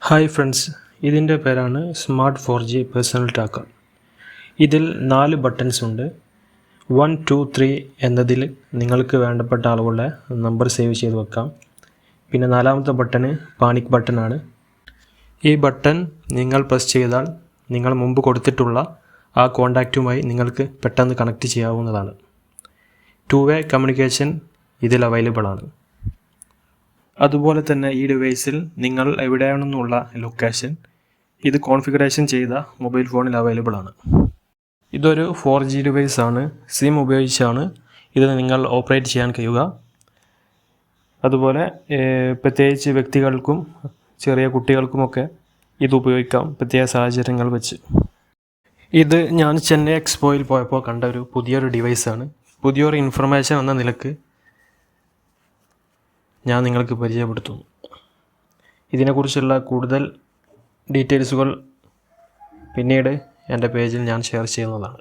Hi friends, ഇതിൻ്റെ പേരാണ് smart 4G personal tracker. ഇതിൽ 4 ബട്ടൺസ് ഉണ്ട്. 1, 2, 3 എന്നതിൽ നിങ്ങൾക്ക് വേണ്ടപ്പെട്ട ആളുകളുടെ നമ്പർ സേവ് ചെയ്ത് വെക്കാം. പിന്നെ 4ാമത്തെ ബട്ടണ് പാനിക് ബട്ടണാണ്. ഈ ബട്ടൺ നിങ്ങൾ പ്രസ് ചെയ്താൽ നിങ്ങൾ മുമ്പ് കൊടുത്തിട്ടുള്ള ആ കോൺടാക്റ്റുമായി നിങ്ങൾക്ക് പെട്ടെന്ന് കണക്റ്റ് ചെയ്യാവുന്നതാണ്. 2 വേ കമ്മ്യൂണിക്കേഷൻ ഇതിൽ അവൈലബിൾ ആണ്. അതുപോലെ തന്നെ ഈ ഡിവൈസിൽ നിങ്ങൾ എവിടെയാണെന്നുള്ള ലൊക്കേഷൻ ഇത് കോൺഫിഗറേഷൻ ചെയ്ത മൊബൈൽ ഫോണിൽ അവൈലബിൾ ആണ്. ഇതൊരു 4G ഡിവൈസ് ആണ്. സിം ഉപയോഗിച്ചാണ് ഇത് നിങ്ങൾ ഓപ്പറേറ്റ് ചെയ്യാൻ കഴിയുക. അതുപോലെ പ്രത്യേകിച്ച് വ്യക്തികൾക്കും ചെറിയ കുട്ടികൾക്കുമൊക്കെ ഇത് ഉപയോഗിക്കാം പ്രത്യേക സാഹചര്യങ്ങൾ വെച്ച്. ഇത് ഞാൻ ചെന്നൈ എക്സ്പോയിൽ പോയപ്പോൾ കണ്ട പുതിയൊരു ഡിവൈസാണ്. പുതിയൊരു ഇൻഫർമേഷൻ എന്ന നിലക്ക് ഞാൻ നിങ്ങൾക്ക് പരിചയപ്പെടുത്തുന്നു. ഇതിനെക്കുറിച്ചുള്ള കൂടുതൽ ഡീറ്റെയിൽസുകൾ പിന്നീട് എൻ്റെ പേജിൽ ഞാൻ ഷെയർ ചെയ്യുന്നതാണ്.